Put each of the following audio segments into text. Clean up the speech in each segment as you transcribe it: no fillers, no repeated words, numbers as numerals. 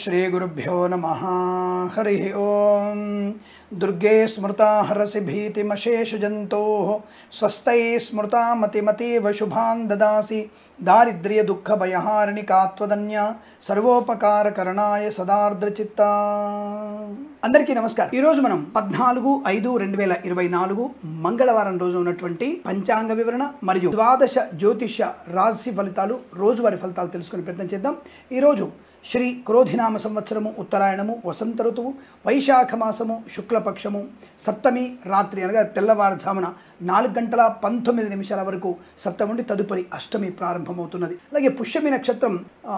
श्रीगुरुभ्यो नमः। हरि ओं। दुर्गे स्मृता हरसि भीतिमशेषजन्तोः स्वस्ते स्मृता मतिमतीव शुभान् ददासि दारिद्र्य दुःख भयहारिणिका त्वदन्या సర్వోపకారకరణాయ సదార్ద్రచిత్త. అందరికీ నమస్కారం. ఈ రోజు మనం 14/5/2024 మంగళవారం రోజు ఉన్నటువంటి పంచాంగ వివరణ మరియు ద్వాదశ జ్యోతిష రాశి ఫలితాలు రోజువారీ ఫలితాలు తెలుసుకునే ప్రయత్నం చేద్దాం. ఈ రోజు శ్రీ క్రోధినామ సంవత్సరము, ఉత్తరాయణము, వసంత ఋతువు, వైశాఖ మాసము, శుక్లపక్షము, సప్తమి రాత్రి అనగా తెల్లవారుజామున 4:19 వరకు సప్తమి నుండి తదుపరి అష్టమి ప్రారంభమవుతున్నది. అలాగే పుష్యమి నక్షత్రం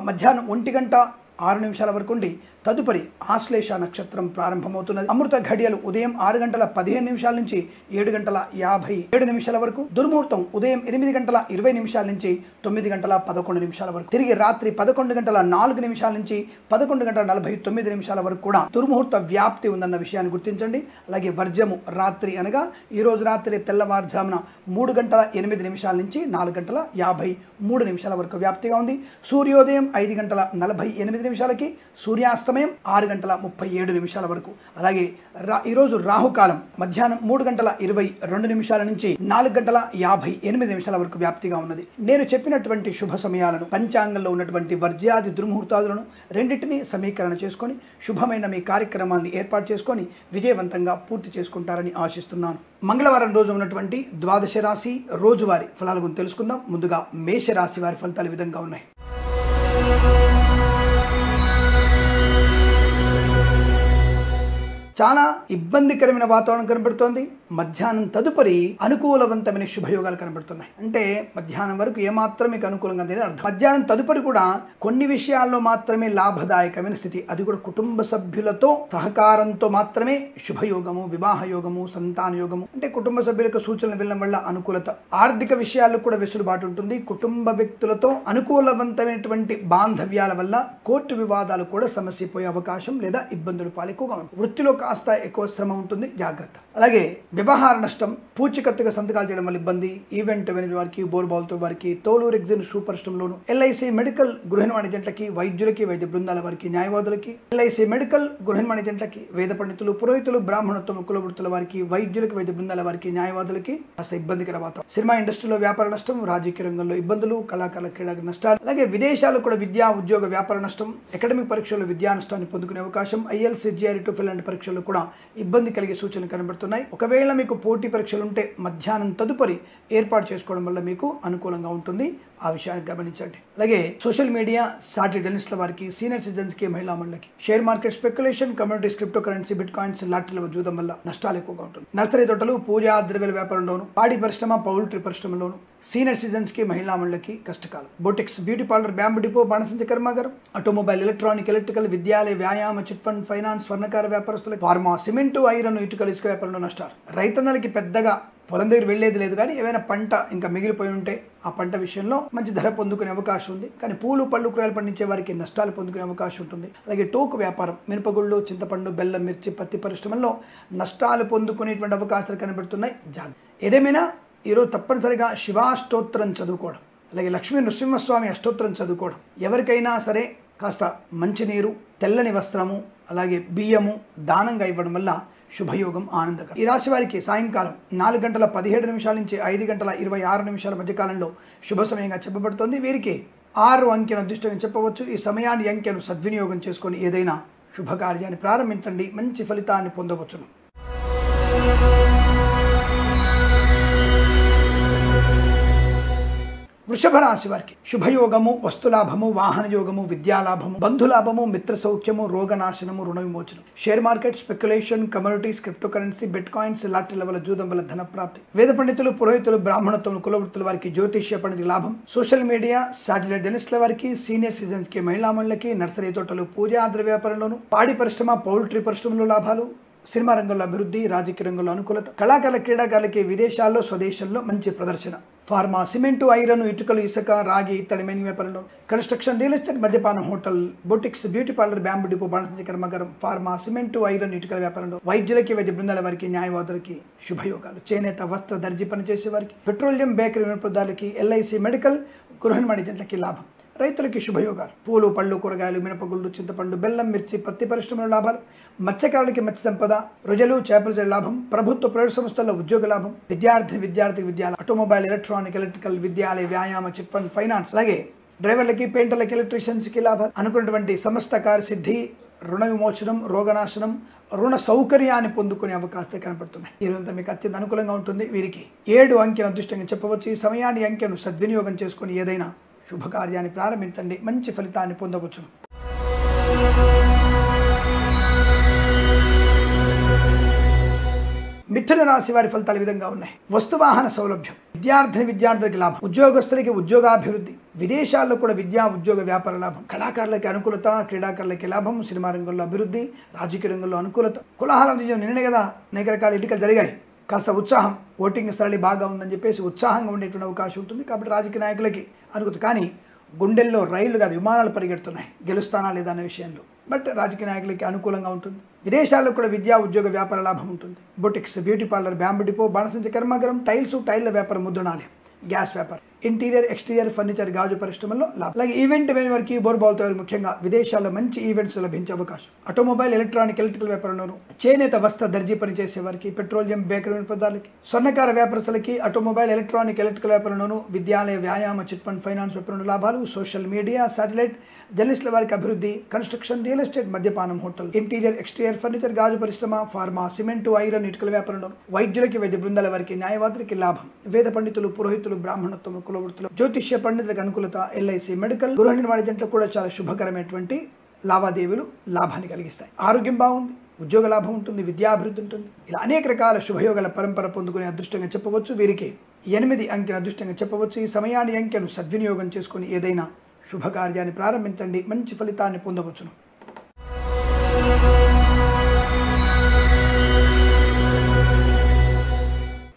మధ్యాహ్నం 1:06 వరకు ఉండి తదుపరి ఆశ్లేష నక్షత్రం ప్రారంభమవుతున్నది. అమృత ఘడియలు ఉదయం 6:15 నుంచి 7:57 వరకు, దుర్ముహూర్తం ఉదయం 8:20 నుంచి 9:11 వరకు, తిరిగి రాత్రి 11:04 నుంచి 11:49 వరకు కూడా దుర్ముహూర్త వ్యాప్తి ఉందన్న విషయాన్ని గుర్తించండి. అలాగే వర్జము రాత్రి అనగా ఈ రోజు రాత్రి తెల్లవారుజామున 3:08 నుంచి 4:53 వరకు వ్యాప్తిగా ఉంది. సూర్యోదయం 5:48, సూర్యాస్తమయం 6:37 వరకు. అలాగే ఈరోజు రాహుకాలం మధ్యాహ్నం 3:22 నుంచి 4:58 వరకు వ్యాప్తిగా ఉన్నది. నేను చెప్పినటువంటి శుభ సమయాలను, పంచాంగంలో ఉన్నటువంటి వర్జ్యాది దుర్ముహూర్తాలను రెండింటినీ సమీకరణ చేసుకొని శుభమైన మీ కార్యక్రమాన్ని ఏర్పాటు చేసుకొని విజయవంతంగా పూర్తి చేసుకుంటారని ఆశిస్తున్నాను. మంగళవారం రోజు ఉన్నటువంటి ద్వాదశ రాశి రోజువారీ ఫలాల గురించి తెలుసుకుందాం. ముందుగా మేషరాశి వారి ఫలితాలు ఈ విధంగా ఉన్నాయి. చాలా ఇబ్బందికరమైన వాతావరణం కనబడుతోంది. మధ్యాహ్నం తదుపరి అనుకూలవంతమైన శుభయోగాలు కనబడుతున్నాయి. అంటే మధ్యాహ్నం వరకు ఏమాత్రం మీకు అనుకూలంగా లేదు అర్థం. మధ్యాహ్నం తదుపరి కూడా కొన్ని విషయాల్లో మాత్రమే లాభదాయకమైన స్థితి, అది కూడా కుటుంబ సభ్యులతో సహకారంతో మాత్రమే శుభయోగము, వివాహ యోగము, సంతాన యోగము, అంటే కుటుంబ సభ్యులకు సూచనలు వెళ్ళడం వల్ల అనుకూలత. ఆర్థిక విషయాల్లో కూడా వెసులుబాటు ఉంటుంది. కుటుంబ వ్యక్తులతో అనుకూలవంతమైనటువంటి బాంధవ్యాల వల్ల కోర్టు వివాదాలు కూడా సమస్యపోయే అవకాశం లేదా ఇబ్బందులు ఎక్కువగా ఉంటుంది. వృత్తిలో కాస్త ఎక్కువ శ్రమ ఉంటుంది, జాగ్రత్త. అలాగే వ్యవహార నష్టం, పూచికత్తుగా సంతకాలు చేయడం వల్ల ఇబ్బంది. ఈవెంట్ మేనేజర్ వారికి, బోర్బాల్తో వారికి, తోలు రెగ్జిన్ సూపర్ స్టోర్లోను, ఎల్ఐసి మెడికల్ గృహ నిర్మాణేజెంట్లకి, వైద్యులకి, వైద్య బృందాల వారికి, న్యాయవాదులకి, ఎల్ఐసి మెడికల్ గృహ నిర్మాణేజెంట్లకి, వేద పండితులు, పురోహితులు, బ్రాహ్మణత్వం, కులవృత్తుల వారికి, వైద్యులకి, వైద్య బృందాల వారికి, న్యాయవాదులకి కాస్త ఇబ్బందికర వాతావరణం. సినిమా ఇండస్ట్రీలో వ్యాపార నష్టం, రాజకీయ రంగంలో ఇబ్బందులు, కళాకారుల క్రీడా నష్టాలు, అలాగే విదేశాల్లో కూడా విద్యా ఉద్యోగ వ్యాపార నష్టం, అకాడమిక్ పరీక్షల్లో విద్యా నష్టాన్ని పొందుకునే అవకాశం, ఐఎల్స్, జిఆర్ఈ, టోఫెల్ లాంటి పరీక్షల్లో కూడా ఇబ్బంది కలిగే సూచనలు కనబడుతున్నాయి. ఒకవేళ మీకు పోటీ పరీక్షలు ఉంటే మధ్యాహ్నం తదుపరి ఏర్పాటు చేసుకోవడం వల్ల మీకు అనుకూలంగా ఉంటుంది. ఆ విషయాన్ని గమనించండి. అలాగే సోషల్ మీడియా, సాటి జర్నలిస్టుల వారికి, సీనియర్ సిటిజన్స్ కి, మహిళా మండలికి, share market speculation, communities, crypto currency, bitcoins, లాటరీల జూదం వల్ల నష్టాలు ఎక్కువగా ఉంటుంది. నర్సరీ తోటలు, పూజా ద్రవ్యాల వ్యాపారంలోను, పాడి పరిశ్రమ, పౌల్ట్రీ పరిశ్రమలోను, సీనియర్ సిటిజన్స్ కి, మహిళా మండలికి కష్టకాలం. Boutiques, beauty parlour, bamboo depot, బాణసంచ కర్మాగారం, ఆటోమొబైల్, ఎలక్ట్రానిక్, ఎలక్ట్రికల్, విద్యాలయ, వ్యాయామ, చిట్ ఫండ్, ఫైనాన్స్, స్వర్ణకార వ్యాపారస్తులు, ఫార్మా, సిమెంటు, ఐరన్, ఇటుకలు, ఇసుక వ్యాపారంలో నష్టాలు. రైతన్నలకి పెద్దగా పొలం దగ్గర వెళ్ళేది లేదు, కానీ ఏమైనా పంట ఇంకా మిగిలిపోయి ఉంటే ఆ పంట విషయంలో మంచి ధర పొందుకునే అవకాశం ఉంది. కానీ పూలు, పళ్ళు, కూరగాయలు పండించే వారికి నష్టాలు పొందుకునే అవకాశం ఉంటుంది. అలాగే టోకు వ్యాపారం, మినపగుళ్ళు, చింతపండు, బెల్లం, మిర్చి, పత్తి పరిశ్రమల్లో నష్టాలు పొందుకునేటువంటి అవకాశాలు కనబడుతున్నాయి. ఏదేమైనా ఈరోజు తప్పనిసరిగా శివాష్టోత్తరం చదువుకోవడం, అలాగే లక్ష్మీ నృసింహస్వామి అష్టోత్తరం చదువుకోవడం, ఎవరికైనా సరే కాస్త మంచినీరు, తెల్లని వస్త్రము, అలాగే బియ్యము దానంగా ఇవ్వడం వల్ల శుభయోగం, ఆనందకరం. ఈ రాశి వారికి సాయంకాలం 4:17 నుంచి 5:26 మధ్యకాలంలో శుభ సమయంగా చెప్పబడుతోంది. వీరికి 6 అంకెను అదృష్టంగా చెప్పవచ్చు. ఈ సమయాన్ని, అంకెను సద్వినియోగం చేసుకొని ఏదైనా శుభకార్యాన్ని ప్రారంభించండి, మంచి ఫలితాన్ని పొందవచ్చును. వృషభ రాశి వారికి శుభయోగము, వస్తులాభము, వాహన యోగము, విద్యాలాభము, బంధులాభము, మిత్ర సౌఖ్యము, రోగనాశనము, రుణ విమోచనం, share market, speculation, communities, crypto currency, bitcoins, లాటరీల వల్ల జూదం వల్ల ధన ప్రాప్తి, వేద పండితులు, పురోహితులు, బ్రాహ్మణత్వం, కులవృత్తుల వారికి, జ్యోతిష్య పండితుల లాభం, సోషల్ మీడియా, సాటిలైట్ జర్నలిస్టుల వారికి, సీనియర్ సిటిజన్స్ కి, మహిళా మండలికి, నర్సరీ తోటలు, పూజా ద్రవ్య వ్యాపారంలోను, పాడి పరిశ్రమ, పౌల్ట్రీ పరిశ్రమలో లాభాలు, సినిమా రంగంలో అభివృద్ధి, రాజకీయ రంగంలో అనుకూలత, కళాకారుల క్రీడాకారులకి విదేశాల్లో, స్వదేశంలో మంచి ప్రదర్శన, ఫార్మా, సిమెంటు, ఐరన్, ఇటుకలు, ఇసుక, రాగి, ఇత్తడి, మెయిన్ వ్యాపారంలో, కన్స్ట్రక్షన్, రియల్ ఎస్టేట్, మద్యపానం, hotel, boutiques, beauty parlour, bamboo depot, బాణసంచ కర్మాగారం, ఫార్మా, సిమెంటు, ఐరన్, ఇటుకల వ్యాపారంలో, వైద్యులకి, వైద్య బృందాల వారికి, న్యాయవాదులకి శుభయోగాలు. చేనేత, వస్త్ర, దర్జీ పనిచేసే వారికి, పెట్రోలియం, బేకరీ వినియోగదారులకి, ఎల్ఐసి మెడికల్ గృహ నిర్మాణ ఏజెంట్లకి లాభం. రైతులకి శుభయోగాలు. పూలు, పళ్ళు, కూరగాయలు, మినపగుళ్ళు, చింతపండు, బెల్లం, మిర్చి, పత్తి పరిశ్రమల లాభాలు. మత్స్యకారులకి మత్స్య సంపద, రొయ్యలు, చేపల లాభం. ప్రభుత్వ ప్రైవేట్ సంస్థల్లో ఉద్యోగ లాభం. విద్యార్థి విద్యాలయం, ఆటోమొబైల్, ఎలక్ట్రానిక్, ఎలక్ట్రికల్, విద్యాలయ, వ్యాయామ, చిట్ ఫండ్, ఫైనాన్స్. అలాగే డ్రైవర్లకి, పెయింటర్లకి, ఎలక్ట్రీషియన్స్కి లాభాలు. అనుకున్నటువంటి సమస్త కార్యసిద్ధి, రుణ విమోచనం, రోగనాశనం, రుణ సౌకర్యాన్ని పొందుకునే అవకాశాలు కనపడుతున్నాయి. ఈ రోజంతా మీకు అత్యంత అనుకూలంగా ఉంటుంది. వీరికి 7 అంకెను అదృష్టంగా చెప్పవచ్చు. ఈ సమయాన్ని అంకెను సద్వినియోగం చేసుకుని ఏదైనా శుభకార్యాన్ని ప్రారంభించండి, మంచి ఫలితాన్ని పొందవచ్చును. మిథున రాశి వారి ఫలితాలు ఈ విధంగా ఉన్నాయి. వస్తువాహన సౌలభ్యం, విద్యార్థులకి లాభం, ఉద్యోగస్తులకి ఉద్యోగాభివృద్ధి, విదేశాల్లో కూడా విద్యా ఉద్యోగ వ్యాపార లాభం, కళాకారులకి అనుకూలత, క్రీడాకారులకి లాభం, సినిమా రంగంలో అభివృద్ధి, రాజకీయ రంగంలో అనుకూలత. కులాహాల నిన్నే కదా అనేక రకాల ఎన్నికలు జరిగాయి. కాస్త ఉత్సాహం, ఓటింగ్ స్థలి బాగా ఉందని చెప్పేసి ఉత్సాహంగా ఉండేటువంటి అవకాశం ఉంటుంది. కాబట్టి రాజకీయ నాయకులకి అనుకూలత. కానీ గుండెల్లో రైళ్లు కాదు విమానాలు పరిగెడుతున్నాయి, గెలుస్తానా లేదా అనే విషయంలో. బట్ రాజకీయ నాయకులకి అనుకూలంగా ఉంటుంది. విదేశాల్లో కూడా విద్యా ఉద్యోగ వ్యాపార లాభం ఉంటుంది. Boutiques, beauty parlour, bamboo depot, బాణసంచ కర్మాగారం, టైల్ల వ్యాపారం, ముద్రణాలయం, గ్యాస్ వ్యాపారం, ఇంటీరియర్, ఎక్స్టీరియర్ ఫర్నిచర్, గాజు పరిశ్రమల్లో లాభం. అలాగే ఈవెంట్ వారికి, బోర్బాల్తో వారికి ముఖ్యంగా విదేశాల్లో మంచి ఈవెంట్స్ లభించే అవకాశం. ఆటోమొబైల్, ఎలక్ట్రానిక్, ఎలక్ట్రికల్ వ్యాపారంలోను, చేనేత, వస్త్ర, దర్జీ పనిచేసే వారికి, పెట్రోలియం, బేకరీ పదార్థాలకి, స్వర్ణకార వ్యాపారస్తులకి, ఆటోమొబైల్, ఎలక్ట్రానిక్, ఎలక్ట్రికల్ వ్యాపారంలోను, విద్యాలయ, వ్యాయామ, చిట్ ఫండ్, ఫైనాన్స్ వ్యాపారంలో లాభాలు. సోషల్ మీడియా, శాటిలైట్, జర్నలిస్టుల వారికి అభివృద్ధి. కన్స్ట్రక్షన్, రియల్ ఎస్టేట్, మద్యపానం, హోటల్, ఇంటీరియర్, ఎక్స్టీరియర్ ఫర్నిచర్, గాజు పరిశ్రమ, ఫార్మా, సిమెంటు, ఐరన్, ఇటుకల వ్యాపారంలో, వైద్యులకి, వైద్య బృందాల వారికి, న్యాయవాదులకి లాభం. వేద పండితులు, పురోహితులు, బ్రాహ్మణత్వం, కులవృత్తులు, జ్యోతిష్య పండితులకు అనుకూలత. ఎల్ఐసి, మెడికల్, గృహ నిర్మాణ జంటలకు కూడా చాలా శుభకరమైనటువంటి లావాదేవీలు లాభాన్ని కలిగిస్తాయి. ఆరోగ్యం బాగుంది, ఉద్యోగ లాభం ఉంటుంది, విద్యాభివృద్ధి ఉంటుంది. ఇలా అనేక రకాల శుభయోగాల పరంపర పొందుకునే అదృష్టంగా చెప్పవచ్చు. వీరికి 8 అంకెను అదృష్టంగా చెప్పవచ్చు. ఈ సమయాన్ని అంకెను సద్వినియోగం చేసుకుని ఏదైనా శుభకార్యాన్ని ప్రారంభించండి, మంచి ఫలితాన్ని పొందవచ్చును.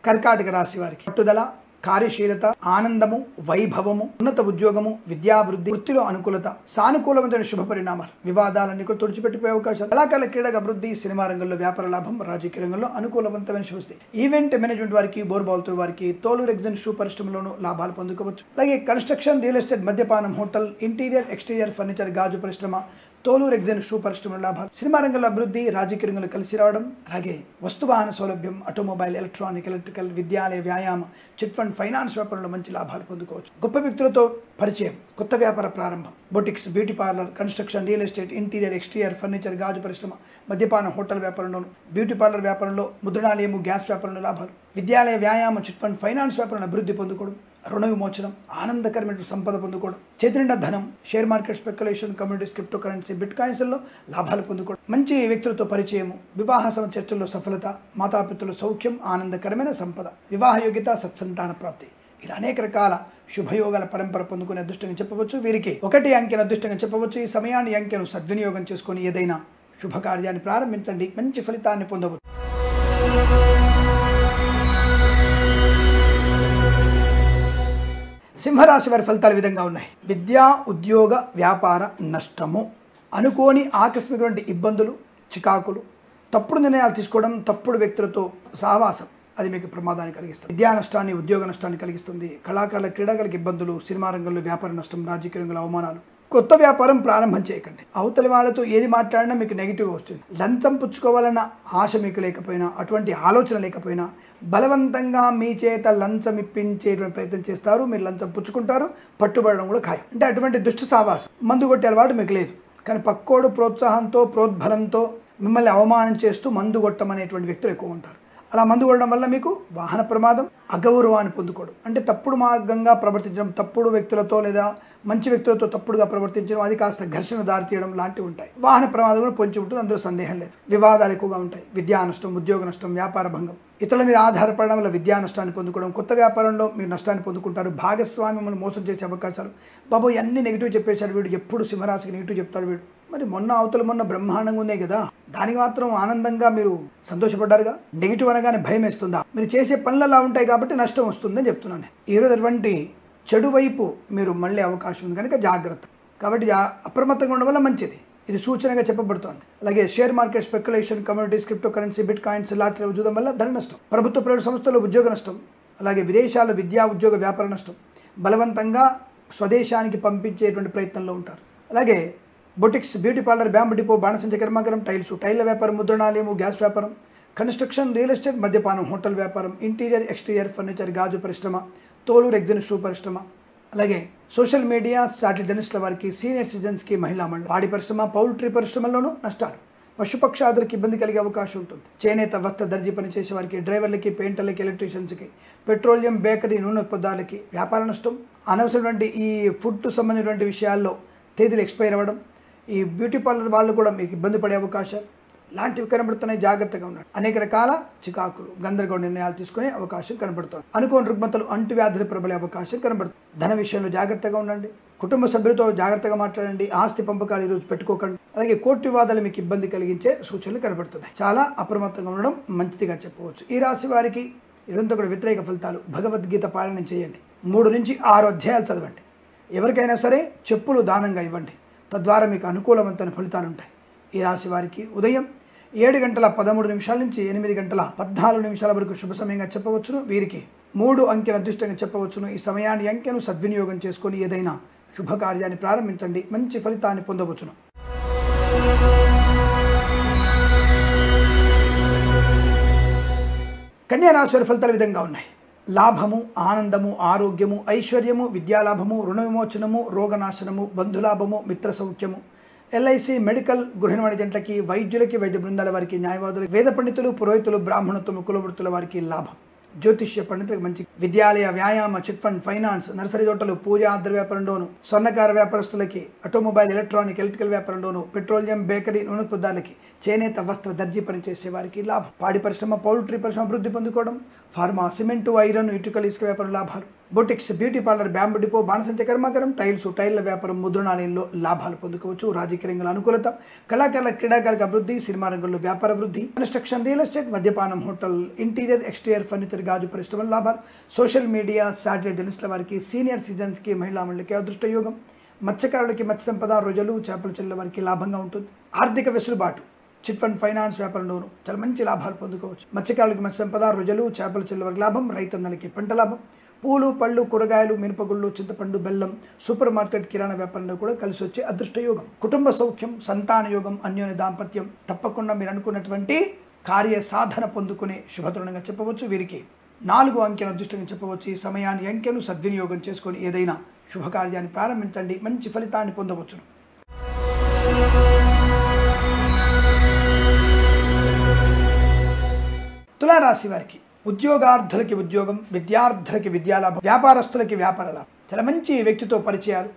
కర్కాటక రాశి వారికి పట్టుదల, కార్యశీలత, ఆనందము, వైభవము, ఉన్నత ఉద్యోగము, విద్యాభివృద్ధి, వృత్తిలో అనుకూలత, సానుకూలమైన శుభ పరిణామాలు, వివాదాలన్నీ కూడా తుడిచిపెట్టిపోయే అవకాశాలు, కళాకారుల క్రీడకు అభివృద్ధి, సినిమా రంగంలో వ్యాపార లాభం, రాజకీయ రంగంలో అనుకూలవంతమైన శుభస్థితి. ఈవెంట్ మేనేజ్మెంట్ వారికి, బోర్బాల్తో వారికి, తోలు రెగ్జిన్ షూ పరిశ్రమలోనూ లాభాలు పొందుకోవచ్చు. అలాగే కన్స్ట్రక్షన్, రియల్ ఎస్టేట్, మద్యపానం, హోటల్, ఇంటీరియర్, ఎక్స్టీరియర్ ఫర్నిచర్, గాజు పరిశ్రమ, తోలు రెగ్జిన్ షూ పరిశ్రమల లాభాలు, సినిమా రంగంలో అభివృద్ధి, రాజకీయ రంగంలో కలిసి రావడం. అలాగే వస్తువాహన సౌలభ్యం, ఆటోమొబైల్, ఎలక్ట్రానిక్, ఎలక్ట్రికల్, విద్యాలయ, వ్యాయామ, చిట్ ఫండ్, ఫైనాన్స్ వ్యాపారంలో మంచి లాభాలు పొందుకోవచ్చు. గొప్ప వ్యక్తులతో పరిచయం, కొత్త వ్యాపార ప్రారంభం, boutiques, beauty parlour, construction, real estate, interior, exterior furniture, గాజు పరిశ్రమ, మద్యపానం, హోటల్ వ్యాపారంలోను, బ్యూటీ పార్లర్ వ్యాపారంలో, ముద్రణాలయము, గ్యాస్ వ్యాపారంలో లాభాలు, విద్యాలయ, వ్యాయామ, చిట్ ఫండ్, ఫైనాన్స్ వ్యాపారంలో అభివృద్ధి పొందుకోవడం, రుణ విమోచనం, ఆనందకరమైన సంపద పొందుకోవడం, చేతి నిండా ధనం, share market, speculation, communities, crypto currency, బిట్ కాయిన్స్లో లాభాలు పొందుకోవడం, మంచి వ్యక్తులతో పరిచయము, వివాహ చర్చల్లో సఫలత, మాతాపితృల సౌఖ్యం, ఆనందకరమైన సంపద, వివాహ యోగ్యత, సత్సంతాన ప్రాప్తి. ఇలా అనేక రకాల శుభయోగాల పరంపర పొందుకునే అదృష్టంగా చెప్పవచ్చు. వీరికి 1 అంకెను అదృష్టంగా చెప్పవచ్చు. ఈ సమయాన్ని అంకెను సద్వినియోగం చేసుకొని ఏదైనా శుభకార్యాన్ని ప్రారంభించండి, మంచి ఫలితాన్ని పొందవచ్చు. సింహరాశి వారి ఫలితాలు ఈ విధంగా ఉన్నాయి. విద్యా, ఉద్యోగ, వ్యాపార నష్టము, అనుకోని ఆకస్మికమైన ఇబ్బందులు, చికాకులు, తప్పుడు నిర్ణయాలు తీసుకోవడం, తప్పుడు వ్యక్తులతో సహవాసం, అది మీకు ప్రమాదాన్ని కలిగిస్తుంది. విద్యా నష్టాన్ని, ఉద్యోగ నష్టాన్ని కలిగిస్తుంది. కళాకారుల, క్రీడాకారులకు ఇబ్బందులు, సినిమా రంగంలో వ్యాపార నష్టం, రాజకీయ రంగంలో అవమానాలు. కొత్త వ్యాపారం ప్రారంభం చేయకండి. అవతలి వాళ్ళతో ఏది మాట్లాడినా మీకు నెగిటివ్ వస్తుంది. లంచం పుచ్చుకోవాలన్న ఆశ మీకు లేకపోయినా, అటువంటి ఆలోచన లేకపోయినా, బలవంతంగా మీ చేత లంచం ఇప్పించేటువంటి ప్రయత్నం చేస్తారు. మీరు లంచం పుచ్చుకుంటారు, పట్టుబడడం కూడా ఖాయం. అంటే అటువంటి దుష్ట సావాసం, మందు కొట్టే అలవాటు మీకు లేదు. కానీ పక్కోడు ప్రోత్సాహంతో, ప్రోద్బలంతో మిమ్మల్ని అవమానం చేస్తూ మందు కొట్టమనేటువంటి వ్యక్తులు ఎక్కువ ఉంటారు. అలా మందు కొట్టడం వల్ల మీకు వాహన ప్రమాదం, అగౌరవాన్ని పొందుకోవడం, అంటే తప్పుడు మార్గంగా ప్రవర్తించడం, తప్పుడు వ్యక్తులతో లేదా మంచి వ్యక్తులతో తప్పుడుగా ప్రవర్తించడం, అది కాస్త ఘర్షణ దారితీయడం లాంటివి ఉంటాయి. వాహన ప్రమాదం కూడా పొంచి ఉంటుంది, అందులో సందేహం లేదు. వివాదాలు ఎక్కువగా ఉంటాయి. విద్యా నష్టం, ఉద్యోగ నష్టం, వ్యాపార భంగం, ఇతరుల మీద ఆధారపడడం వల్ల విద్యా నష్టాన్ని పొందుకోవడం, కొత్త వ్యాపారంలో మీరు నష్టాన్ని పొందుకుంటారు. భాగస్వామి మిమ్మల్ని మోసం చేసే అవకాశాలు. బాబు అన్ని నెగిటివ్ చెప్పేశాడు వీడు, ఎప్పుడు సింహరాశికి నెగిటివ్ చెప్తాడు వీడు. మరి మొన్న బ్రహ్మాండంగా ఉన్నాయి కదా, దానికి మాత్రం ఆనందంగా మీరు సంతోషపడ్డారుగా. నెగిటివ్ అనగానే భయం వేస్తుందా? మీరు చేసే పనులు అలా ఉంటాయి కాబట్టి నష్టం వస్తుందని చెప్తున్నాను. ఈరోజు అటువంటి చెడు వైపు మీరు మళ్ళీ అవకాశం ఉంది కనుక జాగ్రత్త. కాబట్టి అప్రమత్తంగా ఉండడం వల్ల మంచిది. ఇది సూచనగా చెప్పబడుతోంది. అలాగే share market, speculation, communities, crypto currency, bitcoins, లాటరీలు చూడడం వల్ల ధన నష్టం, ప్రభుత్వ ప్రైవేట్ సంస్థల్లో ఉద్యోగ నష్టం, అలాగే విదేశాల్లో విద్యా, ఉద్యోగ, వ్యాపార నష్టం, బలవంతంగా స్వదేశానికి పంపించేటువంటి ప్రయత్నంలో ఉంటారు. అలాగే boutiques, beauty parlour, bamboo depot, బాణసంచ కర్మాగారం, టైల్ల వ్యాపారం, ముద్రణాలయము, గ్యాస్ వ్యాపారం, కన్స్ట్రక్షన్, రియల్ ఎస్టేట్, మద్యపానం, హోటల్ వ్యాపారం, ఇంటీరియర్ ఎక్స్టీరియర్ ఫర్నిచర్, గాజు పరిశ్రమ, తోలు రెగ్జిన్ షూ పరిశ్రమ, అలాగే సోషల్ మీడియా, శాటిలైట్ జర్నలిస్టుల వారికి, సీనియర్ సిటిజన్స్కి, మహిళా మండలి, పాడి పరిశ్రమ, పౌల్ట్రీ పరిశ్రమల్లోనూ నష్టాలు. పశుపక్షాదులకు ఇబ్బంది కలిగే అవకాశం ఉంటుంది. చేనేత, వస్త్ర, దర్జీ పనిచేసే వారికి, డ్రైవర్లకి, పెయింటర్లకి, ఎలక్ట్రీషియన్స్కి, పెట్రోలియం, బేకరీ, నూనె ఉత్పత్తులకి వ్యాపార నష్టం. అనవసరమైనటువంటి ఈ ఫుడ్ సంబంధించినటువంటి విషయాల్లో తేదీలు ఎక్స్పైర్ అవ్వడం, ఈ బ్యూటీ పార్లర్ వాళ్ళు కూడా మీకు ఇబ్బంది పడే అవకాశాలు లాంటివి కనబడుతున్నాయి. జాగ్రత్తగా ఉన్నాడు. అనేక రకాల చికాకులు, గందరగోళ నిర్ణయాలు తీసుకునే అవకాశం కనబడుతుంది. అనుకోని రుగ్మతలు, అంటువ్యాధులు ప్రబలే అవకాశం కనబడుతుంది. ధన విషయంలో జాగ్రత్తగా ఉండండి. కుటుంబ సభ్యులతో జాగ్రత్తగా మాట్లాడండి. ఆస్తి పంపకాలు ఈరోజు పెట్టుకోకండి. అలాగే కోర్టు వివాదాలు మీకు ఇబ్బంది కలిగించే సూచనలు కనబడుతున్నాయి. చాలా అప్రమత్తంగా ఉండడం మంచిదిగా చెప్పవచ్చు. ఈ రాశి వారికి ఇదంతా కూడా వ్యతిరేక ఫలితాలు. భగవద్గీత పారాయణం చేయండి. 3 నుంచి 6 అధ్యాయాలు చదవండి. ఎవరికైనా సరే చెప్పులు దానంగా ఇవ్వండి. తద్వారా మీకు అనుకూలవంతమైన ఫలితాలు ఉంటాయి. ఈ రాశి వారికి ఉదయం 7:13 నుంచి 8:14 వరకు శుభ సమయంగా చెప్పవచ్చును. వీరికి 3 అంకెల అదృష్టంగా చెప్పవచ్చును. ఈ సమయాన్ని అంకెను సద్వినియోగం చేసుకొని ఏదైనా శుభకార్యాన్ని ప్రారంభించండి. మంచి ఫలితాన్ని పొందవచ్చును. కన్యా రాశి వారి ఫలితాలు విధంగా ఉన్నాయి. లాభము, ఆనందము, ఆరోగ్యము, ఐశ్వర్యము, విద్యాలాభము, రుణ విమోచనము, రోగనాశనము, బంధులాభము, మిత్ర సౌఖ్యము, ఎల్ఐసి, మెడికల్, గృహిణి జంటలకి, వైద్యులకి, వైద్య బృందాల వారికి, న్యాయవాదులు, వేద పండితులు, పురోహితులు, బ్రాహ్మణత్వము, కులవృత్తుల వారికి లాభం. జ్యోతిష్య పండితులకు మంచి. విద్యాలయ, వ్యాయామ, చిట్ ఫండ్, ఫైనాన్స్, నర్సరీ తోటలు, పూజ, ఆద్ర వ్యాపారంలోను, స్వర్ణకార వ్యాపారస్తులకి, ఆటోమొబైల్, ఎలక్ట్రానిక్, ఎలక్ట్రికల్ వ్యాపారంలోను, పెట్రోలియం, బేకరీ, నూనె పదార్థాలకి, చేనేత, వస్త్ర, దర్జీ పనిచేసే వారికి లాభం. పాడి పరిశ్రమ, పౌల్ట్రీ పరిశ్రమ అభివృద్ధి పొందుకోవడం. ఫార్మా, సిమెంటు, ఐరన్, ఇటుకలు, ఇసుక వ్యాపారం లాభాలు. Boutiques, beauty parlour, bamboo depot, బాణసంచ కర్మాగారం, టైల్ల వ్యాపారం, ముద్రణాలయంలో లాభాలు పొందుకోవచ్చు. రాజకీయ రంగంలో అనుకూలత. కళాకారుల, క్రీడాకారుల అభివృద్ధి. సినిమా రంగంలో వ్యాపార అభివృద్ధి. కన్స్ట్రక్షన్, రియల్ ఎస్టేట్, మద్యపానం, హోటల్, ఇంటీరియర్ ఎక్స్టీరియర్ ఫర్నిచర్, గాజు పరిశ్రమల లాభాలు. సోషల్ మీడియా, శాటిలైట్ జర్నలిస్టుల వారికి, సీనియర్ సిటిజన్స్కి, మహిళా మండలికి అదృష్ట యోగం. మత్స్యకారులకి, మత్స్య సంపద, రొయ్యలు, చేపల చెల్లెల వారికి లాభంగా ఉంటుంది. ఆర్థిక వెసులుబాటు. చిట్ ఫండ్, ఫైనాన్స్ వ్యాపారంలోనూ చాలా మంచి లాభాలు పొందుకోవచ్చు. మత్స్యకారులకి మత్స్య సంపద, రొయ్యలు, చేపల చెల్లెల వారికి లాభం. రైతన్నలకి పంట లాభం. పూలు, పళ్ళు, కూరగాయలు, మినపగుళ్ళు, చింతపండు, బెల్లం, సూపర్ మార్కెట్, కిరాణా వ్యాపారంలో కూడా కలిసి వచ్చే అదృష్ట యోగం. కుటుంబ సౌఖ్యం, సంతాన యోగం, అన్యోన్య దాంపత్యం. తప్పకుండా మీరు అనుకున్నటువంటి కార్య సాధన పొందుకునే శుభతరుణంగా చెప్పవచ్చు. వీరికి 4 అంకెను అదృష్టంగా చెప్పవచ్చు. ఈ సమయాన్ని అంకెను సద్వినియోగం చేసుకొని ఏదైనా శుభకార్యాన్ని ప్రారంభించండి. మంచి ఫలితాన్ని పొందవచ్చును. తులారాశి వారికి ఉద్యోగార్థులకి ఉద్యోగం, విద్యార్థులకి విద్యాలాభం, వ్యాపారస్తులకి వ్యాపార లాభం. చాలా మంచి వ్యక్తితో పరిచయాలు.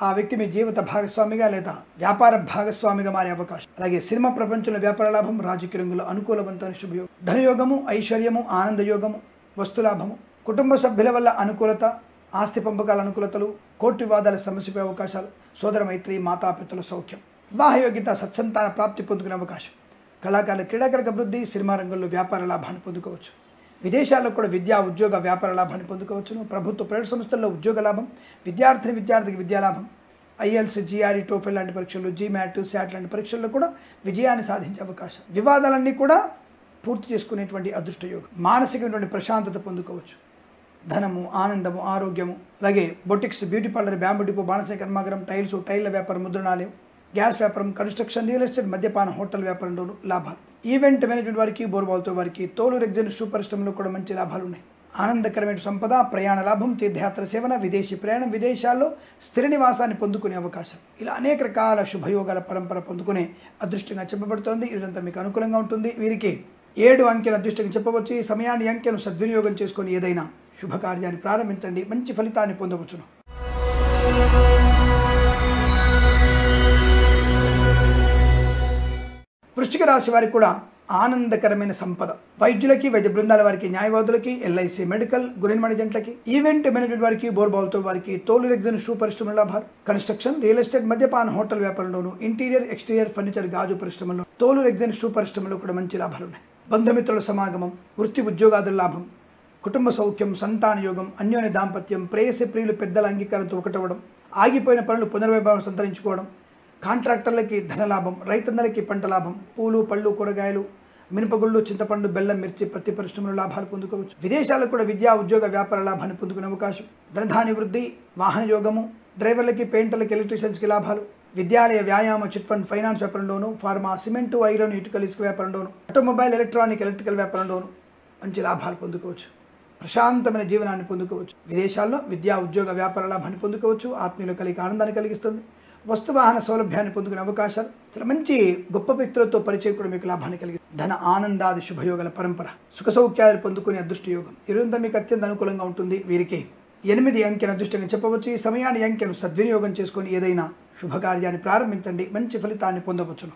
ఆ వ్యక్తి మీ జీవిత భాగస్వామిగా లేదా వ్యాపార భాగస్వామిగా మారే అవకాశం. అలాగే సినిమా ప్రపంచంలో వ్యాపార లాభం, రాజకీయ రంగంలో అనుకూలవంతమైన శుభయోగం. ధనయోగము, ఐశ్వర్యము, ఆనందయోగము, వస్తులాభము. కుటుంబ సభ్యుల వల్ల అనుకూలత, ఆస్తి పంపకాల అనుకూలతలు, కోర్టు వివాదాల సమస్యపై అవకాశాలు. సోదర మైత్రి, మాతాపితల సౌఖ్యం. వివాహ యోగ్యత, సత్సంతాన ప్రాప్తి పొందుకునే అవకాశం. కళాకారుల, క్రీడాకారుల అభివృద్ధి. సినిమా రంగంలో వ్యాపార లాభాన్ని పొందుకోవచ్చు. విదేశాల్లో కూడా విద్యా, ఉద్యోగ, వ్యాపార లాభాన్ని పొందుకోవచ్చును. ప్రభుత్వ, ప్రైవేట్ సంస్థల్లో ఉద్యోగ లాభం. విద్యార్థికి విద్యాలాభం. ఐఎల్స్, జిఆర్ఈ, టోఫెల్ లాంటి పరీక్షలు, జీమాట్, శాట్ లాంటి పరీక్షల్లో కూడా విజయాన్ని సాధించే అవకాశం. వివాదాలన్నీ కూడా పూర్తి చేసుకునేటువంటి అదృష్ట యోగం. మానసికమైనటువంటి ప్రశాంతత పొందుకోవచ్చు. ధనము, ఆనందము, ఆరోగ్యము. అలాగే boutiques, beauty parlour, bamboo depot, బాణసంచ కర్మాగారం, టైల్ల వ్యాపారం, ముద్రణాలయం, గ్యాస్ వ్యాపారం, కన్స్ట్రక్షన్, రియల్ ఎస్టేట్, మద్యపాన, హోటల్ వ్యాపారంలోనూ లాభాలు. ఈవెంట్ మేనేజ్మెంట్ వారికి, బోర్బాల్తో వారికి, తోలు రెగ్జిన్ షూ పరిశ్రమలో కూడా మంచి లాభాలు ఉన్నాయి. ఆనందకరమైన సంపద, ప్రయాణ లాభం, తీర్థయాత్ర సేవన, విదేశీ ప్రయాణం, విదేశాల్లో స్థిర నివాసాన్ని పొందుకునే అవకాశం. ఇలా అనేక రకాల శుభయోగాల పరంపర పొందుకునే అదృష్టంగా చెప్పబడుతోంది. ఇదంతా మీకు అనుకూలంగా ఉంటుంది. వీరికి 7 అంకెల అదృష్టంగా చెప్పవచ్చు. ఈ సమయాన్ని అంకెను సద్వినియోగం చేసుకొని ఏదైనా శుభకార్యాన్ని ప్రారంభించండి. మంచి ఫలితాన్ని పొందవచ్చును. వృశ్చిక రాశి వారికి కూడా ఆనందకరమైన సంపద. వైద్యులకి, వైద్య బృందాల వారికి, న్యాయవాదులకి, ఎల్ఐసి, మెడికల్, గృహిణి జంటలకి, ఈవెంట్ మేనేజ్మెంట్ వారికి, బోర్బాల్తో వారికి, తోలు రెగ్జిన్ షూ పరిశ్రమల లాభాలు. కన్స్ట్రక్షన్, రియల్ ఎస్టేట్, మద్యపాన, హోటల్ వ్యాపారంలోను, ఇంటీరియర్ ఎక్స్టీరియర్ ఫర్నిచర్, గాజు పరిశ్రమలో, తోలు రెగ్జిన్ షూ పరిశ్రమలో కూడా మంచి లాభాలు ఉన్నాయి. బంధుమిత్రుల సమాగమం, వృత్తి ఉద్యోగాదుల లాభం, కుటుంబ సౌఖ్యం, సంతాన యోగం, అన్యోన్య దాంపత్యం, ప్రేయసి ప్రియులు పెద్దల అంగీకారంతో ఒకటవడం, ఆగిపోయిన పనులు పునర్వైభవం సంతరించుకోవడం, కాంట్రాక్టర్లకి ధనలాభం, రైతన్నలకి పంట లాభం, పూలు, పళ్ళు, కూరగాయలు, మినపగుళ్ళు, చింతపండు, బెల్లం, మిర్చి, పత్తి పరిశ్రమలో లాభాలు పొందుకోవచ్చు. విదేశాలకు కూడా విద్యా, ఉద్యోగ, వ్యాపార లాభాన్ని పొందుకునే అవకాశం. ధనధాన్య వృద్ధి, వాహన యోగము, డ్రైవర్లకి, పెయింటర్లకి, ఎలక్ట్రీషియన్స్కి లాభాలు. విద్యాలయ, వ్యాయామ, చిట్ ఫండ్, ఫైనాన్స్ వ్యాపారంలోను, ఫార్మా, సిమెంటు, ఐరన్, ఇటుకలు, ఇసుక వ్యాపారంలోను, ఆటోమొబైల్, ఎలక్ట్రికల్ వ్యాపారంలోను మంచి లాభాలు పొందుకోవచ్చు. ప్రశాంతమైన జీవనాన్ని పొందుకోవచ్చు. విదేశాల్లో విద్యా, ఉద్యోగ, వ్యాపార లాభాన్ని పొందుకోవచ్చు. ఆత్మీయుల కలిగి ఆనందాన్ని కలిగిస్తుంది. వస్తువాహన సౌలభ్యాన్ని పొందుకునే అవకాశాలు. చాలా మంచి గొప్ప వ్యక్తులతో పరిచయం కూడా మీకు లాభాన్ని కలిగి ధన ఆనందాది శుభయోగాల పరంపర, సుఖ సౌఖ్యాలు పొందుకునే అదృష్ట యోగం. ఇరుంతా మీకు అత్యంత అనుకూలంగా ఉంటుంది. వీరికి 8 అంకెను అదృష్టంగా చెప్పవచ్చు. ఈ సమయాన్ని అంకెను సద్వినియోగం చేసుకొని ఏదైనా శుభకార్యాన్ని ప్రారంభించండి, మంచి ఫలితాన్ని పొందవచ్చును.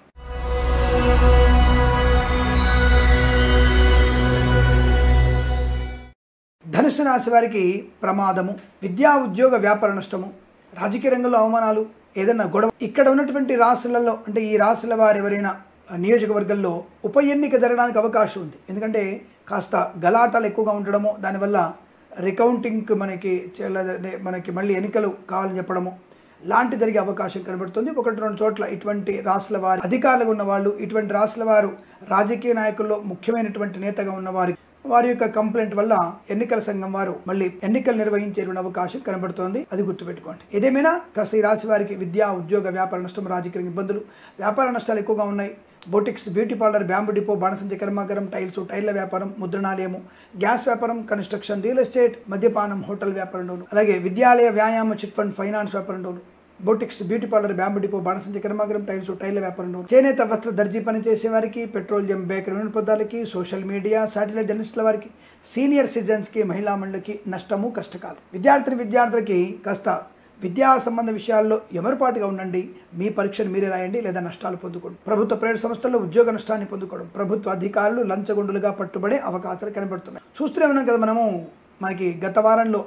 ధనుసు రాశి వారికి ప్రమాదము, విద్యా, ఉద్యోగ, వ్యాపార నష్టము, రాజకీయ రంగంలో అవమానాలు, ఏదైనా గొడవ. ఇక్కడ ఉన్నటువంటి రాశులలో అంటే ఈ రాశుల వారు ఎవరైనా నియోజకవర్గంలో ఉప ఎన్నిక జరగడానికి అవకాశం ఉంది. ఎందుకంటే కాస్త గలాటాలు ఎక్కువగా ఉండడము, దానివల్ల రికౌంటింగ్కి మనకి మళ్ళీ ఎన్నికలు కావాలని చెప్పడము లాంటి జరిగే అవకాశం కనబడుతుంది. 1-2 చోట్ల ఇటువంటి రాశుల వారు అధికారులుగా ఉన్నవాళ్ళు, ఇటువంటి రాశుల వారు రాజకీయ నాయకుల్లో ముఖ్యమైనటువంటి నేతగా ఉన్నవారు, వారి యొక్క కంప్లైంట్ వల్ల ఎన్నికల సంఘం వారు మళ్ళీ ఎన్నికలు నిర్వహించేటువంటి అవకాశం కనబడుతోంది. అది గుర్తుపెట్టుకోండి. ఏదేమైనా కాస్త ఈ రాశి వారికి విద్యా, ఉద్యోగ, వ్యాపార నష్టం, రాజకీయ ఇబ్బందులు, వ్యాపార నష్టాలు ఎక్కువగా ఉన్నాయి. Boutiques, beauty parlour, bamboo depot, బాణసంచ కర్మాగారం, టైర్ల వ్యాపారం, ముద్రణాలయము, గ్యాస్ వ్యాపారం, కన్స్ట్రక్షన్, రియల్ ఎస్టేట్, మద్యపానం, హోటల్ వ్యాపారంలోను, అలాగే విద్యాలయ, వ్యాయామ, చిట్ ఫండ్, ఫైనాన్స్ వ్యాపారంలోను, boutiques, beauty parlour, bamboo depot, బాణసంచ కర్మాగారం, టైర్ల వ్యాపారంలో, చేనేత, వస్త్ర, దర్జీ పని చేసే వారికి, పెట్రోలియం, బేకరీ, నూనె పదార్థాలకి, సోషల్ మీడియా, శాటిలైట్ జర్నలిస్టుల వారికి, సీనియర్ సిటిజన్స్కి, మహిళా మండలికి నష్టము, కష్టకాలు. విద్యార్థులకి కాస్త విద్యా సంబంధ విషయాల్లో ఎమరుపాటుగా ఉండండి. మీ పరీక్షను మీరే రాయండి లేదా నష్టాలు పొందుకోండి. ప్రభుత్వ ప్రైవేట్ సంస్థల్లో ఉద్యోగ నష్టాన్ని పొందుకోవడం, ప్రభుత్వ అధికారులు లంచగొండులుగా పట్టుబడే అవకాశాలు కనబడుతున్నాయి. చూస్తూనే ఉన్నాం కదా మనకి గత వారంలో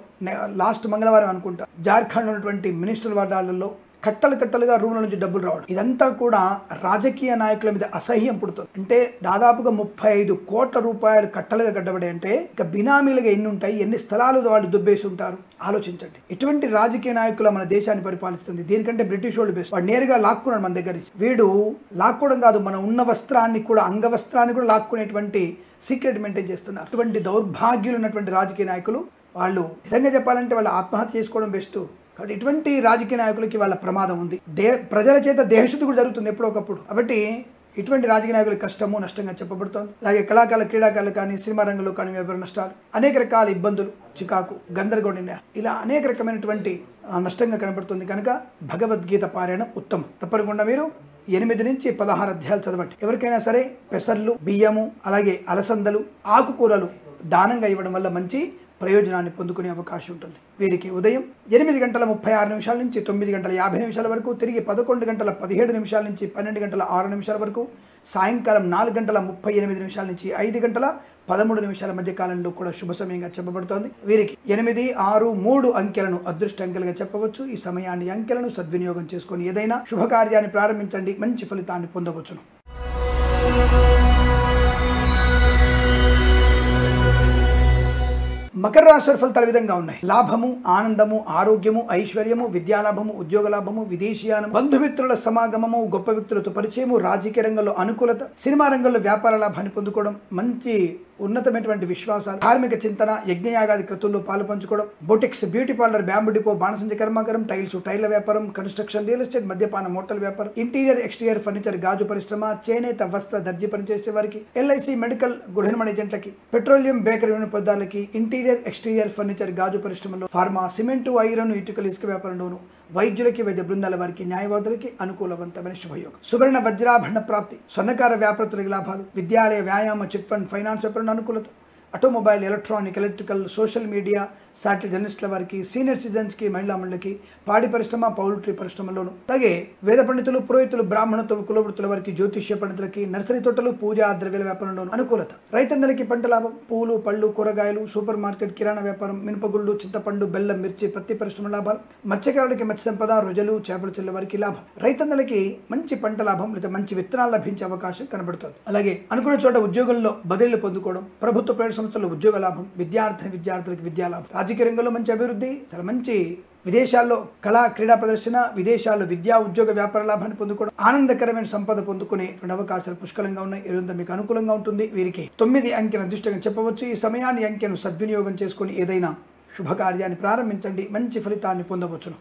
లాస్ట్ మంగళవారం అనుకుంటా జార్ఖండ్లో ఉన్నటువంటి మినిస్టర్ వార్డాలలో కట్టలుగా రూమ్ల నుంచి డబ్బులు రావడం, ఇదంతా కూడా రాజకీయ నాయకుల మీద అసహ్యం పుడుతుంది. అంటే దాదాపుగా 35 కోట్ల రూపాయలు కట్టలుగా గడ్డబడి అంటే ఇక బినామీలుగా ఎన్ని ఉంటాయి, ఎన్ని స్థలాలు వాళ్ళు దుబ్బేసి ఉంటారు ఆలోచించండి. ఇటువంటి రాజకీయ నాయకుల మన దేశాన్ని పరిపాలిస్తుంది. దీనికంటే బ్రిటిష్ వాళ్ళు బెస్ట్. వాడు నేరుగా లాక్కున్నాడు మన దగ్గర నుంచి. వీడు లాక్కోవడం కాదు, మన ఉన్న వస్త్రాన్ని కూడా, అంగవస్త్రాన్ని కూడా లాక్కునేటువంటి సీక్రెట్ మెయింటైన్ చేస్తున్నారు. అటువంటి దౌర్భాగ్యులు ఉన్నటువంటి రాజకీయ నాయకులు వాళ్ళు నిజంగా చెప్పాలంటే వాళ్ళు ఆత్మహత్య చేసుకోవడం బెస్ట్. కాబట్టి ఇటువంటి రాజకీయ నాయకులకి వాళ్ళ ప్రమాదం ఉంది. ప్రజల చేత దేహశుద్ధి కూడా జరుగుతుంది ఎప్పుడో ఒకప్పుడు. కాబట్టి ఇటువంటి రాజకీయ నాయకులకు కష్టము, నష్టంగా చెప్పబడుతోంది. అలాగే కళాకారులు, క్రీడాకారులు కానీ, సినిమా రంగంలో కానీ వ్యాపార నష్టాలు, అనేక రకాల ఇబ్బందులు, చికాకు, గందరగోళం, ఇలా అనేక రకమైనటువంటి నష్టంగా కనబడుతుంది. కనుక భగవద్గీత పారాయణం ఉత్తమం. తప్పకుండా మీరు 8 నుంచి 16 అధ్యాయాలు చదవండి. ఎవరికైనా సరే పెసర్లు, బియ్యము, అలాగే అలసందలు, ఆకుకూరలు దానంగా ఇవ్వడం వల్ల మంచి ప్రయోజనాన్ని పొందుకునే అవకాశం ఉంటుంది. వీరికి ఉదయం 8:36 నుంచి 9:50 వరకు, తిరిగి 11:17 నుంచి 12:06 వరకు, సాయంకాలం 4:38 నుంచి 5:13 మధ్య కాలంలో కూడా శుభ సమయంగా చెప్పబడుతోంది. వీరికి 8, 6, 3 అంకెలను అదృష్ట అంకెలుగా చెప్పవచ్చు. ఈ సమయాన్ని, అంకెలను సద్వినియోగం చేసుకొని ఏదైనా శుభకార్యాన్ని ప్రారంభించండి, మంచి ఫలితాన్ని పొందవచ్చును. మకర రాశి ఫలితాలు విధంగా ఉన్నాయి. లాభము, ఆనందము, ఆరోగ్యము, ఐశ్వర్యము, విద్యాలాభము, ఉద్యోగ లాభము, విదేశీయానం, బంధుమిత్రుల సమాగమము, గొప్ప వ్యక్తులతో పరిచయము, రాజకీయ రంగంలో అనుకూలత, సినిమా రంగంలో వ్యాపార లాభాన్ని పొందుకోవడం, మంచి ఉన్నతమైనటువంటి విశ్వాసాలు, ధార్మిక చింతన, యజ్ఞయాగాది క్రతువుల్లో పాలు పంచుకోవడం, boutiques, beauty parlour, bamboo depot, బాణసంచ కర్మాగారం, టైర్ల వ్యాపారం, కన్స్ట్రక్షన్, రియల్ ఎస్టేట్, మద్యపానం, హోటల్ వ్యాపారం, ఇంటీరియర్, ఎక్స్టీరియర్ ఫర్నిచర్, గాజు పరిశ్రమ, చేనేత, వస్త్ర, దర్జీ పనిచేసే వారికి, ఎల్ఐసి, మెడికల్, గృహ నిర్మాణ ఏజెంట్లకి, పెట్రోలియం, బేకరీ, నూనె పదార్థాలకి, ఇంటీరియర్, ఎక్స్టీరియర్ ఫర్నిచర్, గాజు పరిశ్రమలో, ఫార్మా, సిమెంటు, ఐరన్, ఇటుకలు, ఇసుక వ్యాపారంలోను, వైద్యులకి, వైద్య బృందాల వారికి, న్యాయవాదులకి అనుకూలవంతమైన శుభయోగం. సువర్ణ వజ్రాభరణ ప్రాప్తి, స్వర్ణకార వ్యాపారస్తులకి లాభాలు, విద్యాలయ, వ్యాయామ, చిట్ ఫండ్, ఫైనాన్స్ వ్యాపారం అనుకూలత, automobile, electrical, social media, satellite జర్నలిస్టుల వారికి, సీనియర్ సిటిజన్స్కి, మహిళా మండలికి, పాడి పరిశ్రమ, పౌల్ట్రీ పరిశ్రమలోను, అలాగే వేద పండితులు, పురోహితులు, బ్రాహ్మణత్వ కులవృత్తుల వారికి, జ్యోతిష్య పండితులకి, నర్సరీ తోటలు, పూజా ద్రవ్యాల వ్యాపారంలోను అనుకూలత, రైతందరికీ పంట లాభం, పూలు, పళ్ళు, కూరగాయలు, సూపర్ మార్కెట్, కిరాణా వ్యాపారం, మినపగుళ్ళు, చింతపండు, బెల్లం, మిర్చి, పత్తి పరిశ్రమ లాభాలు, మత్స్యకారులకి మత్స్య సంపద, రొజలు, చేపల చెల్ల వారికి లాభం, రైతందరికీ మంచి పంట లాభం లేదా మంచి విత్తనాలు లభించే అవకాశం కనబడుతుంది. అలాగే అనుకున్న చోట ఉద్యోగంలో బదిలీలు పొందుకోవడం, ప్రభుత్వ ప్రైవేట్ సంస్థల్లో ఉద్యోగ లాభం, విద్యార్థులకి విద్యా లాభం, రాజకీయ రంగంలో మంచి అభివృద్ధి, చాలా మంచి విదేశాల్లో కళా క్రీడా ప్రదర్శన, విదేశాల్లో విద్యా ఉద్యోగ వ్యాపార లాభాన్ని పొందుకోవడం, ఆనందకరమైన సంపద పొందుకునే అవకాశాలు పుష్కలంగా ఉన్నాయి. ఈరోజు మీకు అనుకూలంగా ఉంటుంది. వీరికి 9 అంకెను అదృష్టంగా చెప్పవచ్చు. ఈ సమయాన్ని అంకెను సద్వినియోగం చేసుకుని ఏదైనా శుభకార్యాన్ని ప్రారంభించండి, మంచి ఫలితాన్ని పొందవచ్చును.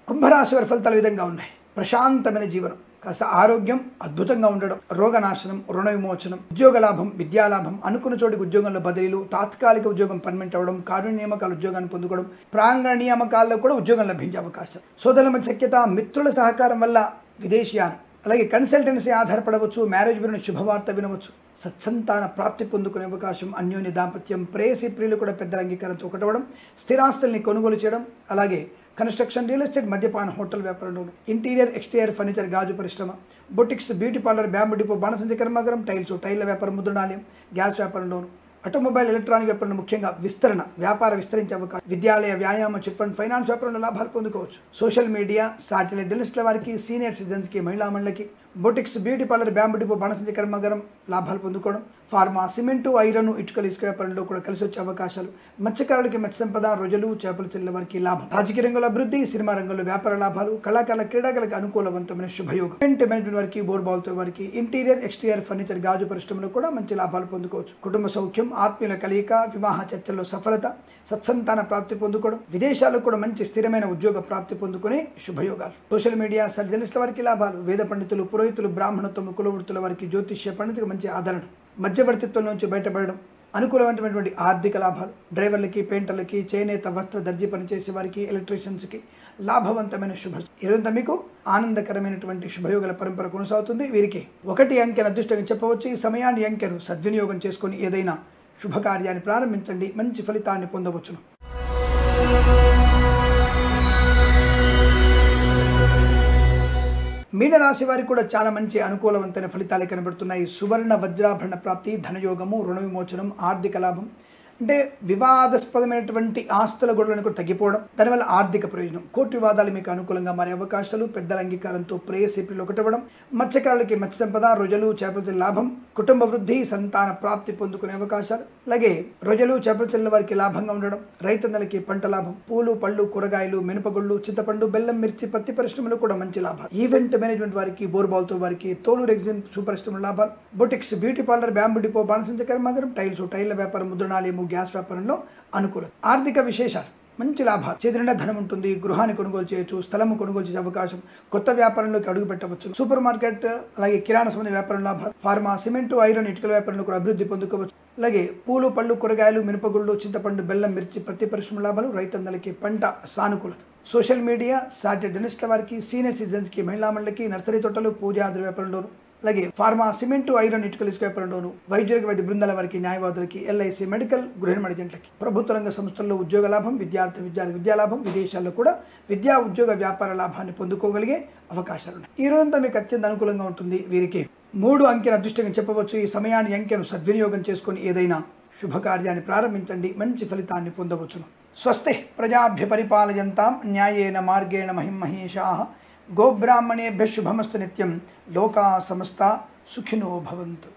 కుంభరాశి వారి ఫలితాలు విధంగా ఉన్నాయి. ప్రశాంతమైన జీవనం, కాస్త ఆరోగ్యం అద్భుతంగా ఉండడం, రోగనాశనం, రుణ విమోచనం, ఉద్యోగ లాభం, విద్యాలాభం, అనుకున్న చోటికి ఉద్యోగంలో బదిలీలు, తాత్కాలిక ఉద్యోగం పర్మనెంట్ అవ్వడం, కారుణ్య నియామకాల ఉద్యోగాన్ని పొందుకోవడం, ప్రాంగణ నియామకాల్లో కూడా ఉద్యోగం లభించే అవకాశం, సోదరుల మధ్య సఖ్యత, మిత్రుల సహకారం వల్ల విదేశీయానం, అలాగే కన్సల్టెన్సీ ఆధారపడవచ్చు, మ్యారేజ్ బ్యూరో శుభవార్త వినవచ్చు, సత్సంతాన ప్రాప్తి పొందుకునే అవకాశం, అన్యోన్య దాంపత్యం, ప్రేయసి ప్రియులు కూడా పెద్దల అంగీకారంతో ఒకటవడం, స్థిరాస్తుల్ని కొనుగోలు చేయడం, అలాగే కన్స్ట్రక్షన్, రియల్ ఎస్టేట్, మద్యపాన, హోటల్ వ్యాపారంలోను, ఇంటీరియర్, ఎక్స్టీరియర్ ఫర్నిచర్, గాజు పరిశ్రమ, boutiques, beauty parlour, bamboo depot, బాణసంచ కర్మాగారం, టైల్ల వ్యాపారం, ముద్రణాలయం, గ్యాస్ వ్యాపారంలోను, ఆటోమొబైల్, ఎలక్ట్రానిక్ వ్యాపారంలో ముఖ్యంగా విస్తరణ, వ్యాపార విస్తరించే అవకాశం, విద్యాలయ, వ్యాయామ, చిట్ ఫండ్, ఫైనాన్స్ వ్యాపారంలో లాభాలు పొందుకోవచ్చు. సోషల్ మీడియా, సాటిలైట్ జర్నలిస్టుల వారికి, సీనియర్ సిటిజన్స్కి, మహిళా మండలికి, boutiques, beauty parlour, bamboo depot, బాణసంచ కర్మాగారం లాభాలు పొందుకోవడం, ఫార్మా, సిమెంటు, ఐరన్, ఇటుకలు, ఇసుక వ్యాపారంలో కూడా కలిసి వచ్చే అవకాశాలు, మత్స్యకారులకి మత్స్య సంపద, రొయ్యలు, చేపలు చెల్లెల వారికి లాభం, రాజకీయ రంగంలో అభివృద్ధి, సినిమా రంగంలో వ్యాపార లాభాలు, కళాకారుల, క్రీడాకారులకు అనుకూలవంతమైన శుభయోగం, ఈవెంట్ మేనేజ్మెంట్ వారికి, బోర్బాల్తో వారికి, ఇంటీరియర్, ఎక్స్టీరియర్ ఫర్నిచర్, గాజు పరిశ్రమలో కూడా మంచి లాభాలు పొందుకోవచ్చు. కుటుంబ సౌఖ్యం, ఆత్మీయుల కలయిక, వివాహ చర్చల్లో సఫలత, సత్సంతాన ప్రాప్తి పొందుకోవడం, విదేశాల్లో కూడా మంచి స్థిరమైన ఉద్యోగ ప్రాప్తి పొందుకునే శుభయోగాలు. సోషల్ మీడియా, జర్నలిస్టుల వారికి లాభాలు, వేద పండితులు, పురోహితులు, బ్రాహ్మణత్వం, కులవృత్తుల వారికి, జ్యోతిష్య పండితులకు మంచి ఆదరణ, మధ్యవర్తిత్వం నుంచి బయటపడడం, అనుకూలమైనటువంటి ఆర్థిక లాభాలు, డ్రైవర్లకి, పెయింటర్లకి, చేనేత, వస్త్ర, దర్జీ పనిచేసే వారికి, ఎలక్ట్రీషియన్స్కి లాభవంతమైన శుభ. ఈరోజు మీకు ఆనందకరమైనటువంటి శుభయోగాల పరంపర కొనసాగుతుంది. వీరికి 1 అంకెను అదృష్టంగా చెప్పవచ్చు. ఈ సమయాన్ని అంకెను సద్వినియోగం చేసుకొని ఏదైనా శుభకార్యాన్ని ప్రారంభించండి, మంచి ఫలితాన్ని పొందవచ్చును. మీనరాశి వారికి కూడా చాలా మంచి అనుకూలవంతమైన ఫలితాలు కనబడుతున్నాయి. సువర్ణ వజ్రాభరణ ప్రాప్తి, ధనయోగము, రుణ విమోచనం, ఆర్థిక లాభం, అంటే వివాదాస్పదమైనటువంటి ఆస్తుల గొడవలను కూడా తగ్గిపోవడం, దానివల్ల ఆర్థిక ప్రయోజనం, కోర్టు వివాదాలు మీకు అనుకూలంగా మారే అవకాశాలు, పెద్దల అంగీకారంతో ప్రేయసి ప్రియులు ఒకటవ్వడం, మత్స్యకారులకి మత్స్య సంపద, రొయ్యలు, చేపల లాభం, కుటుంబ వృద్ధి, సంతాన ప్రాప్తి పొందుకునే అవకాశాలు, అలాగే రొయ్యలు, చేపల చెల్లెల వారికి లాభంగా ఉండడం, రైతన్నలకి పంట లాభం, పూలు, పళ్ళు, కూరగాయలు, మినపగుళ్ళు, చింతపండు, బెల్లం, మిర్చి, పత్తి పరిశ్రమలు కూడా మంచి లాభాలు, ఈవెంట్ మేనేజ్మెంట్ వారికి, బోర్బాల్తో వారికి, తోలు, రెగ్జిన్, పరిశ్రమల లాభాలు, boutiques, beauty parlour, bamboo depot, బాణసంచ కర్మాగారం, టైల్ల వ్యాపారం, ముద్రణాలయము, గ్యాస్ వ్యాపారంలో అనుకూలం. ఆర్థిక విశేషాలు, మంచి లాభాలు, చేతి నిండా ధనం ఉంటుంది, గృహాన్ని కొనుగోలు చేయొచ్చు, స్థలము కొనుగోలు చేసే అవకాశం, కొత్త వ్యాపారంలోకి అడుగు పెట్టవచ్చు, సూపర్ మార్కెట్, అలాగే కిరాణా సంబంధ వ్యాపారం లాభాలు, ఫార్మా, సిమెంటు, ఐరన్, ఇటుకల వ్యాపారంలో కూడా అభివృద్ధి పొందుకోవచ్చు. అలాగే పూలు, పళ్ళు, కూరగాయలు, మినపగుళ్ళు, చింతపండు, బెల్లం, మిర్చి, పత్తి పరిశ్రమ లాభాలు, రైతన్నలకి పంట సానుకూలత. సోషల్ మీడియా, సాటిలైట్ జర్నలిస్టుల వారికి, సీనియర్ సిటిజన్స్కి, మహిళా మండలికి, నర్సరీ తోటలు, పూజాద్ర వ్యాపారంలోను, అలాగే ఫార్మా, సిమెంటు, ఐరన్, ఇటుకలు, ఇసుక వ్యాపారంలోను, వైద్యులకి, వైద్య బృందాల వారికి, న్యాయవాదులకి, ఎల్ఐసి, మెడికల్, గృహ ఏజెంట్లకి, ప్రభుత్వ రంగ సంస్థల్లో ఉద్యోగ లాభం, విద్యార్థి విద్యాలాభం, విదేశాల్లో కూడా విద్యా ఉద్యోగ వ్యాపార లాభాన్ని పొందుకోగలిగే అవకాశాలు ఉన్నాయి. ఈ రోజంతా మీకు అత్యంత అనుకూలంగా ఉంటుంది. వీరికి 3 అంకెను అదృష్టంగా చెప్పవచ్చు. ఈ సమయాన్ని అంకెను సద్వినియోగం చేసుకొని ఏదైనా శుభకార్యాన్ని ప్రారంభించండి, మంచి ఫలితాన్ని పొందవచ్చును. స్వస్తి ప్రజాభ్య పరిపాలయంతాం న్యాయేన మార్గేణ మహిమహేషాః గోబ్రాహ్మణేభ్యః శుభమస్తు నిత్యం. లోకా సమస్తా సుఖినో భవంతు.